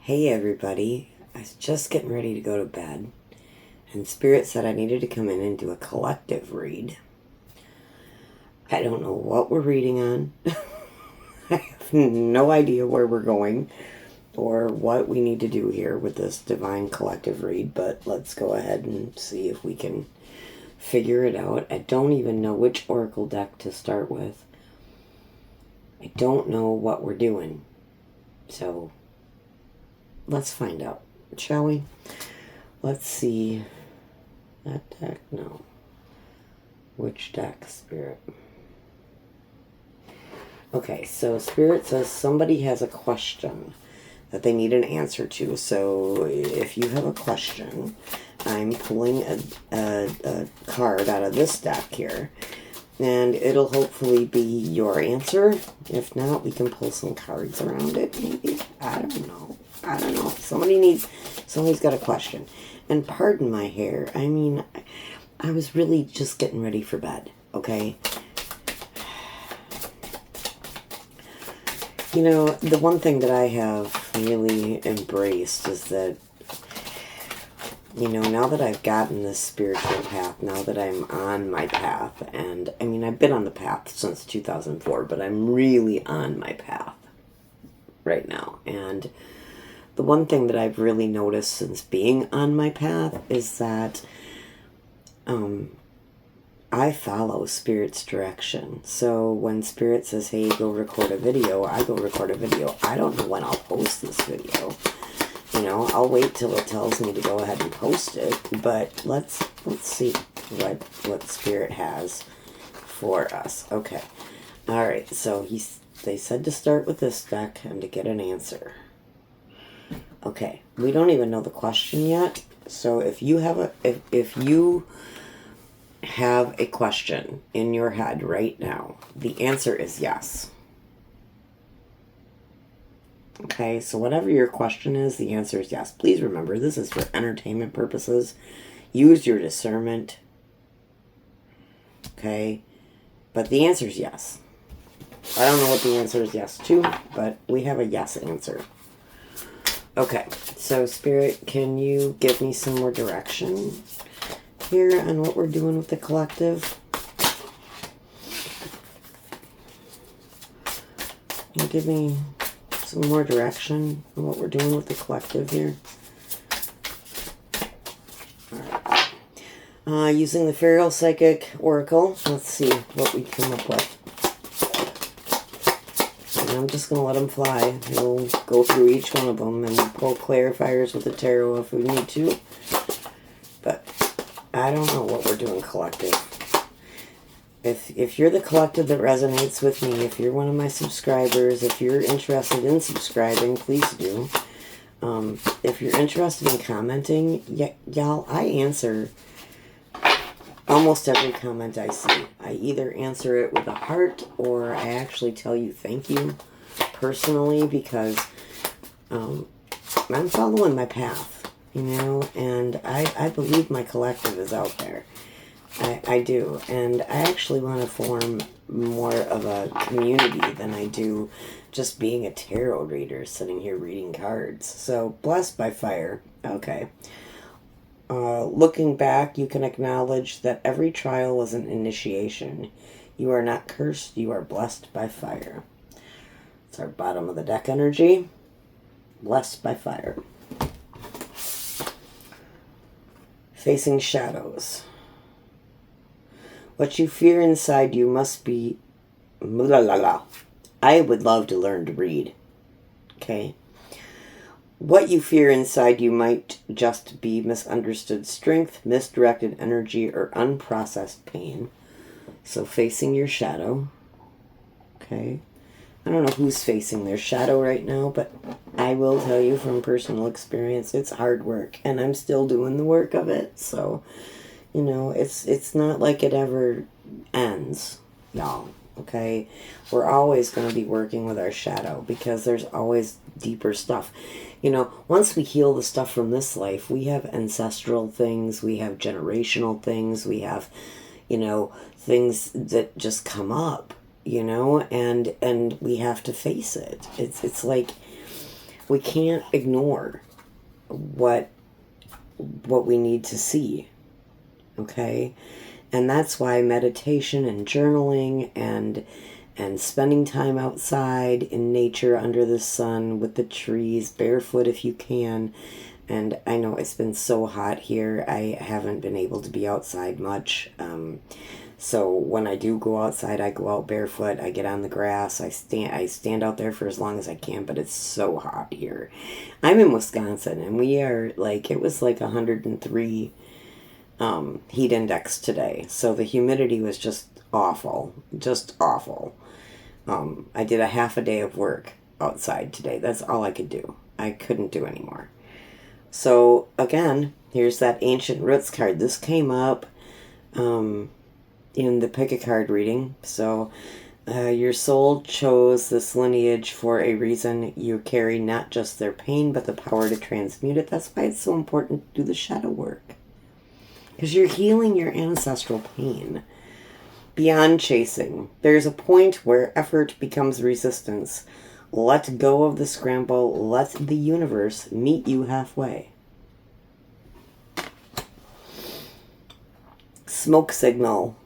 Hey everybody, I was just getting ready to go to bed, and Spirit said I needed to come in and do a collective read. I don't know what we're reading on. I have no idea where we're going or what we need to do here with this divine collective read, but let's go ahead and see if we can figure it out. I don't even know which oracle deck to start with. I don't know what we're doing, so let's find out, shall we? Let's see. That deck? No. Which deck, Spirit? Okay, so Spirit says somebody has a question that they need an answer to. So if you have a question, I'm pulling a card out of this deck here, and it'll hopefully be your answer. If not, we can pull some cards around it, maybe. I don't know. Somebody's got a question. And pardon my hair. I mean, I was really just getting ready for bed, okay? You know, the one thing that I have really embraced is that, you know, now that I've gotten this spiritual path, now that I'm on my path, and I mean, I've been on the path since 2004, but I'm really on my path right now. And the one thing that I've really noticed since being on my path is that I follow Spirit's direction. So when Spirit says, hey, go record a video, I go record a video. I don't know when I'll post this video. You know, I'll wait till it tells me to go ahead and post it. But let's see what Spirit has for us. Okay. All right. So they said to start with this deck and to get an answer. Okay, we don't even know the question yet. So if you have if you have a question in your head right now, the answer is yes. Okay, so whatever your question is, the answer is yes. Please remember, this is for entertainment purposes. Use your discernment. Okay, but the answer is yes. I don't know what the answer is yes to, but we have a yes answer. Okay, so Spirit, can you give me some more direction here on what we're doing with the collective? Can you give me some more direction on what we're doing with the collective here? All right. Using the Fairy Psychic Oracle, let's see what we come up with. I'm just going to let them fly. We'll go through each one of them and we'll pull clarifiers with the tarot if we need to. But I don't know what we're doing collective. If you're the collective that resonates with me, if you're one of my subscribers, if you're interested in subscribing, please do. If you're interested in commenting, y'all, I answer almost every comment I see. I either answer it with a heart or I actually tell you thank you personally because I'm following my path, you know, and I believe my collective is out there. I do, and I actually want to form more of a community than I do just being a tarot reader sitting here reading cards. So, blessed by fire. Okay. Looking back, you can acknowledge that every trial was an initiation. You are not cursed, you are blessed by fire. It's our bottom of the deck energy. Blessed by fire. Facing shadows. What you fear inside you must be... I would love to learn to read. Okay? What you fear inside you might just be misunderstood strength, misdirected energy, or unprocessed pain. So facing your shadow. Okay. I don't know who's facing their shadow right now, but I will tell you from personal experience, it's hard work, and I'm still doing the work of it. So, you know, it's not like it ever ends, y'all. Okay? We're always going to be working with our shadow because there's always deeper stuff. You know, once we heal the stuff from this life, we have ancestral things, we have generational things, we have, you know, things that just come up, you know, and we have to face it. It's like we can't ignore what we need to see. Okay? And that's why meditation and journaling and spending time outside in nature under the sun with the trees, barefoot if you can. And I know it's been so hot here, I haven't been able to be outside much. So when I do go outside, I go out barefoot, I get on the grass, I stand out there for as long as I can, but it's so hot here. I'm in Wisconsin, and we are like, it was like 103 heat index today. So the humidity was just awful, just awful. I did a half a day of work outside today. That's all I could do. I couldn't do anymore. So again, here's that Ancient Roots card. This came up in the pick a card reading. So your soul chose this lineage for a reason. You carry not just their pain, but the power to transmute it. That's why it's so important to do the shadow work. Because you're healing your ancestral pain. Beyond chasing, there's a point where effort becomes resistance. Let go of the scramble. Let the universe meet you halfway. Smoke signal.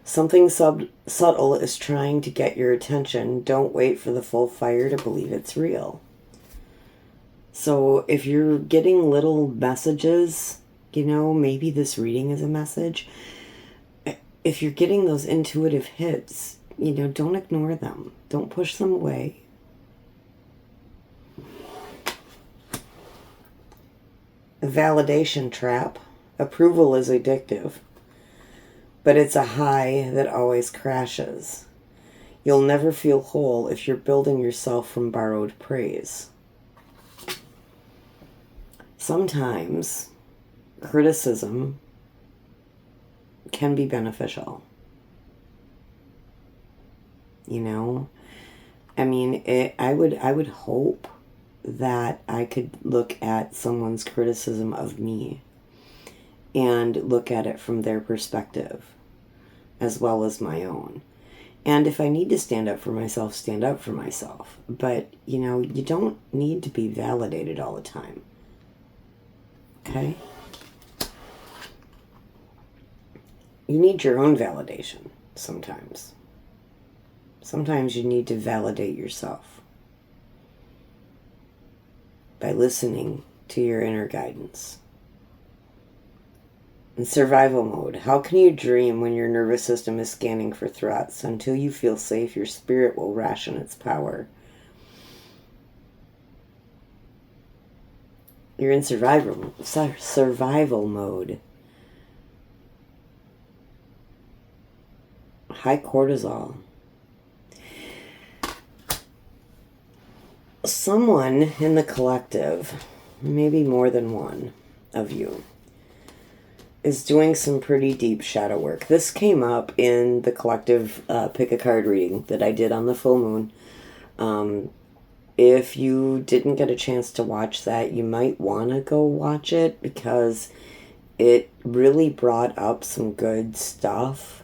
Something subtle is trying to get your attention. Don't wait for the full fire to believe it's real. So if you're getting little messages, maybe this reading is a message. If you're getting those intuitive hits, don't ignore them. Don't push them away. A validation trap. Approval is addictive, but it's a high that always crashes. You'll never feel whole if you're building yourself from borrowed praise. Sometimes criticism can be beneficial. I would hope that I could look at someone's criticism of me and look at it from their perspective as well as my own. And if I need to stand up for myself, stand up for myself. But, you don't need to be validated all the time. Okay? You need your own validation sometimes. Sometimes you need to validate yourself by listening to your inner guidance. In survival mode, how can you dream when your nervous system is scanning for threats? Until you feel safe, your spirit will ration its power. You're in survival mode. High cortisol. Someone in the collective, maybe more than one of you, is doing some pretty deep shadow work. This came up in the collective pick a card reading that I did on the full moon. If you didn't get a chance to watch that, you might want to go watch it because it really brought up some good stuff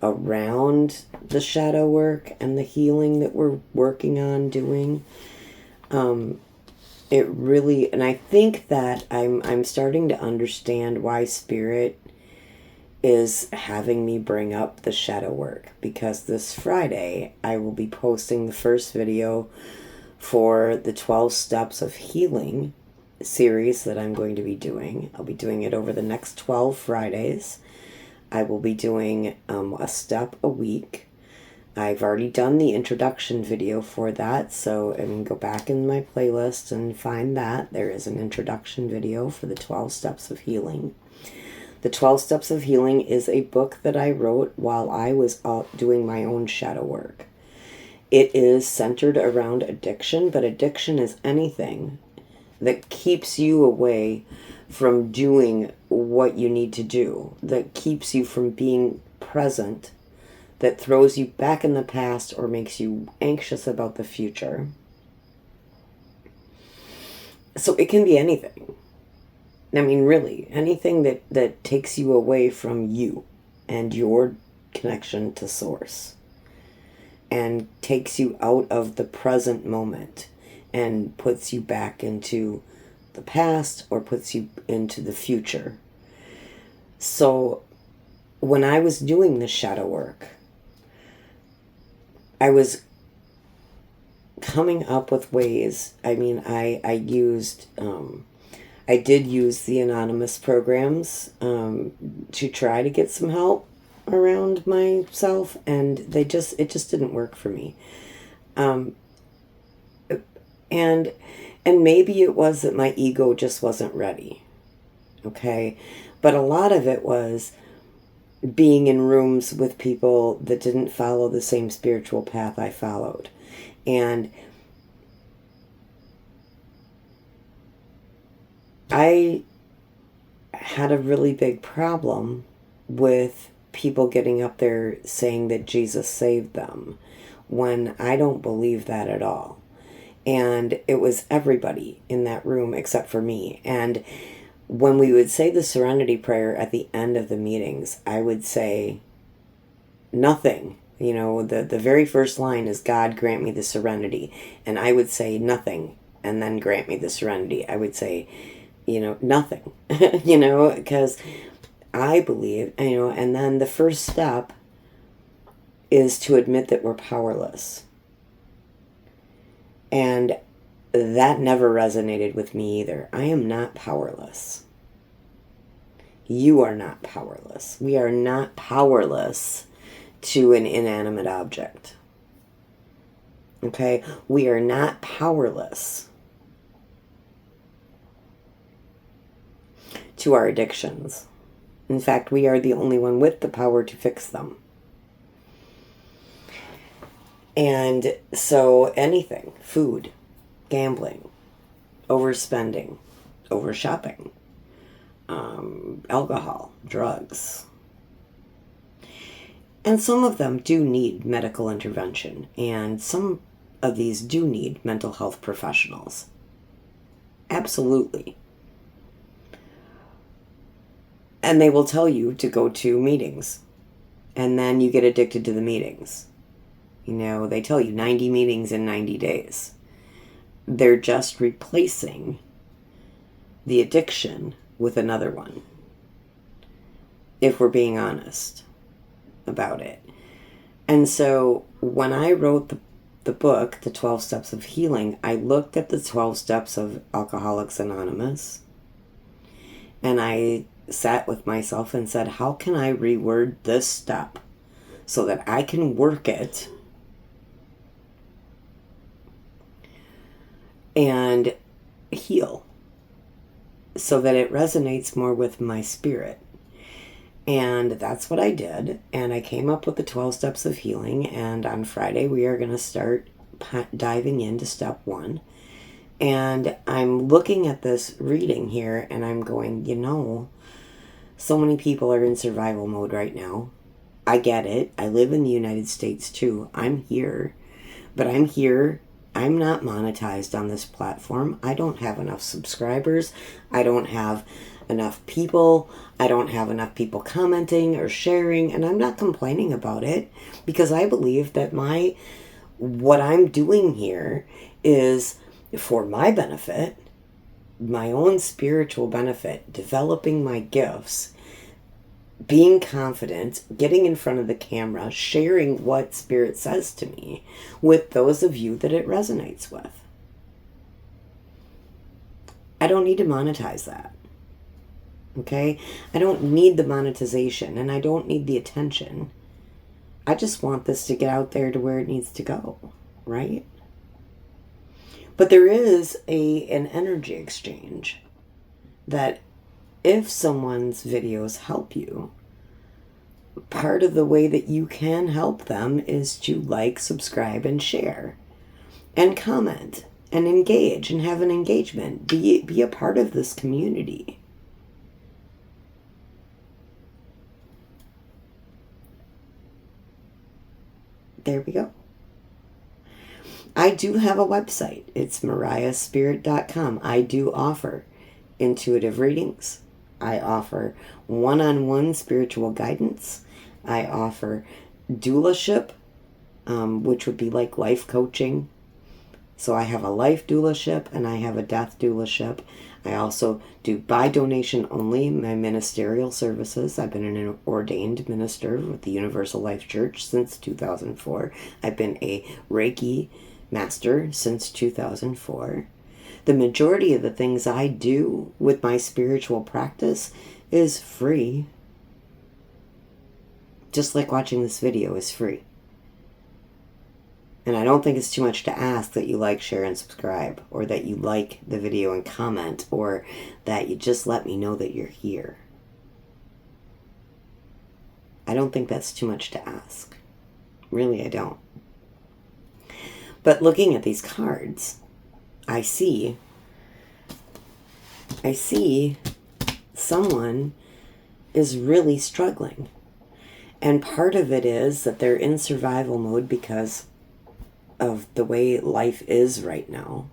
around the shadow work and the healing that we're working on doing. It really, and I think that I'm starting to understand why Spirit is having me bring up the shadow work, because this Friday I will be posting the first video for the 12 Steps of Healing series that I'm going to be doing. I'll be doing it over the next 12 Fridays. I will be doing a step a week. I've already done the introduction video for that, so go back in my playlist and find that. There is an introduction video for the 12 Steps of Healing. The 12 Steps of Healing is a book that I wrote while I was out doing my own shadow work. It is centered around addiction, but addiction is anything that keeps you away from doing what you need to do, that keeps you from being present, that throws you back in the past or makes you anxious about the future. So it can be anything. Really, anything that takes you away from you and your connection to Source and takes you out of the present moment and puts you back into the past or puts you into the future. So when I was doing the shadow work, I was coming up with ways. I mean, I did use the anonymous programs to try to get some help around myself, and it just didn't work for me. And maybe it was that my ego just wasn't ready. Okay, but a lot of it was being in rooms with people that didn't follow the same spiritual path I followed. And I had a really big problem with people getting up there saying that Jesus saved them, when I don't believe that at all. And it was everybody in that room except for me. And when we would say the serenity prayer at the end of the meetings, I would say nothing. You know, the very first line is, God grant me the serenity. And I would say nothing, and then grant me the serenity. I would say, nothing, because I believe, and then the first step is to admit that we're powerless. And that never resonated with me either. I am not powerless. You are not powerless. We are not powerless to an inanimate object. Okay? We are not powerless to our addictions. In fact, we are the only one with the power to fix them. And so anything, food, gambling, overspending, overshopping, alcohol, drugs. And some of them do need medical intervention, and some of these do need mental health professionals. Absolutely. And they will tell you to go to meetings, and then you get addicted to the meetings. They tell you 90 meetings in 90 days. They're just replacing the addiction with another one, if we're being honest about it. And so when I wrote the book, The 12 Steps of Healing, I looked at the 12 steps of Alcoholics Anonymous, and I sat with myself and said, how can I reword this step so that I can work it and heal, so that it resonates more with my spirit? And that's what I did. And I came up with the 12 steps of healing. And on Friday, we are going to start diving into step 1. And I'm looking at this reading here, and I'm going, so many people are in survival mode right now. I get it. I live in the United States too. I'm here. But I'm here. I'm not monetized on this platform. I don't have enough subscribers. I don't have enough people. I don't have enough people commenting or sharing. And I'm not complaining about it, because I believe that what I'm doing here is for my benefit, my own spiritual benefit, developing my gifts, being confident, getting in front of the camera, sharing what Spirit says to me with those of you that it resonates with. I don't need to monetize that. Okay? I don't need the monetization, and I don't need the attention. I just want this to get out there to where it needs to go, right? But there is an energy exchange that if someone's videos help you, part of the way that you can help them is to like, subscribe, and share, and comment, and engage, and have an engagement. Be a part of this community. There we go. I do have a website. It's moriahspirit.com. I do offer intuitive readings. I offer one-on-one spiritual guidance. I offer doulaship, which would be like life coaching. So I have a life doulaship and I have a death doulaship. I also do by donation only my ministerial services. I've been an ordained minister with the Universal Life Church since 2004. I've been a Reiki master since 2004. The majority of the things I do with my spiritual practice is free. Just like watching this video is free. And I don't think it's too much to ask that you like, share, and subscribe, or that you like the video and comment, or that you just let me know that you're here. I don't think that's too much to ask. Really, I don't. But looking at these cards, I see someone is really struggling. And part of it is that they're in survival mode because of the way life is right now.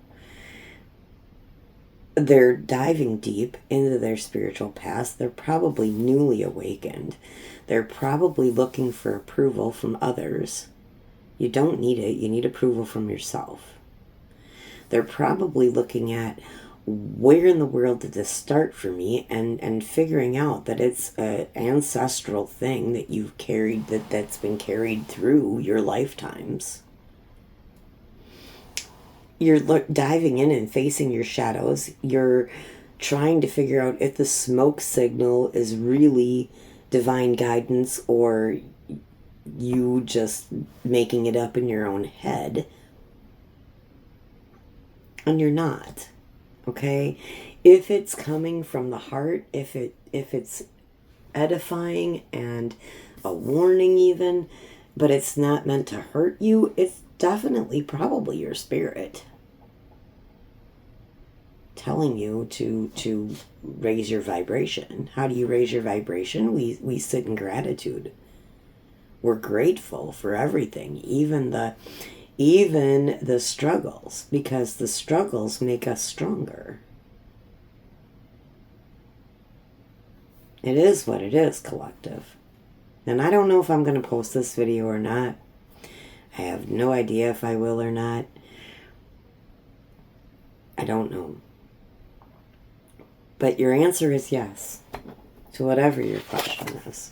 They're diving deep into their spiritual past. They're probably newly awakened. They're probably looking for approval from others. You don't need it. You need approval from yourself. They're probably looking at, where in the world did this start for me, and figuring out that it's an ancestral thing that you've carried, that's been carried through your lifetimes. You're diving in and facing your shadows. You're trying to figure out if the smoke signal is really divine guidance or you just making it up in your own head. And you're not. Okay? If it's coming from the heart, if it's edifying and a warning even, but it's not meant to hurt you, it's definitely probably your spirit telling you to raise your vibration. How do you raise your vibration? We sit in gratitude. We're grateful for everything, even the struggles, because the struggles make us stronger. It is what it is, collective. And I don't know if I'm going to post this video or not. I have no idea if I will or not. I don't know. But your answer is yes to whatever your question is.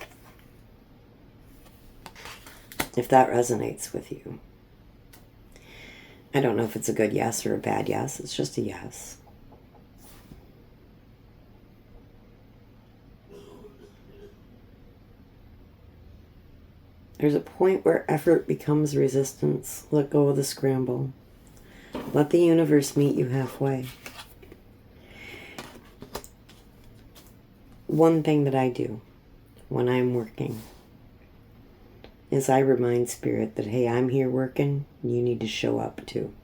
If that resonates with you. I don't know if it's a good yes or a bad yes. It's just a yes. There's a point where effort becomes resistance. Let go of the scramble. Let the universe meet you halfway. One thing that I do when I'm working is I remind Spirit that, hey, I'm here working. You need to show up too.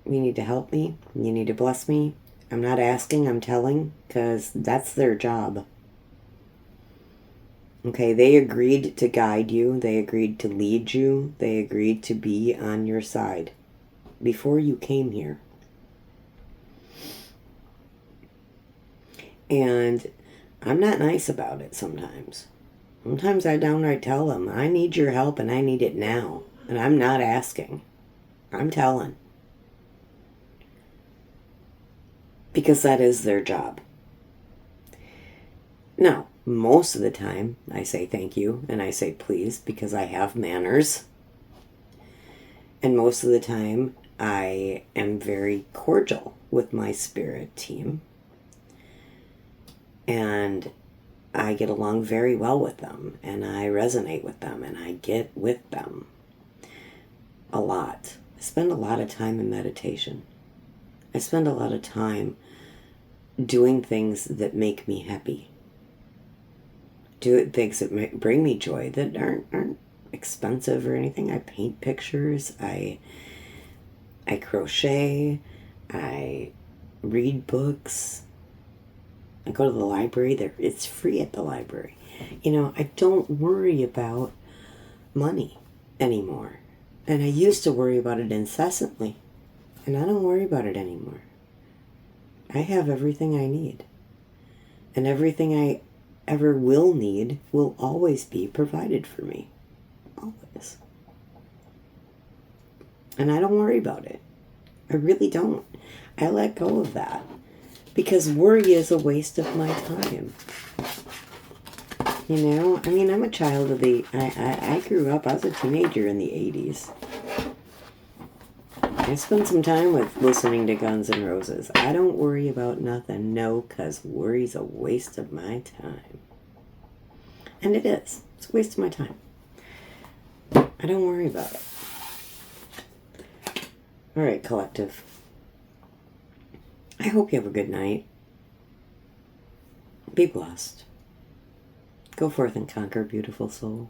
You need to help me. You need to bless me. I'm not asking, I'm telling, because that's their job. Okay, they agreed to guide you. They agreed to lead you. They agreed to be on your side before you came here. And I'm not nice about it sometimes. Sometimes I downright tell them, I need your help and I need it now. And I'm not asking. I'm telling. Because that is their job. Now, most of the time, I say thank you and I say please because I have manners. And most of the time, I am very cordial with my spirit team. And I get along very well with them. And I resonate with them. And I get with them a lot. I spend a lot of time in meditation. I spend a lot of time doing things that make me happy. Do things that bring me joy that aren't expensive or anything. I paint pictures. I crochet. I read books. I go to the library. It's free at the library. You know, I don't worry about money anymore. And I used to worry about it incessantly. And I don't worry about it anymore. I have everything I need. And everything I ever will need will always be provided for me. Always. And I don't worry about it. I really don't. I let go of that. Because worry is a waste of my time. You know? I mean, I'm a child of the... I grew up, I was a teenager in the 80s. I spent some time with listening to Guns N' Roses. I don't worry about nothing. No, because worry's a waste of my time. And it is. It's a waste of my time. I don't worry about it. All right, collective. I hope you have a good night. Be blessed. Go forth and conquer, beautiful soul.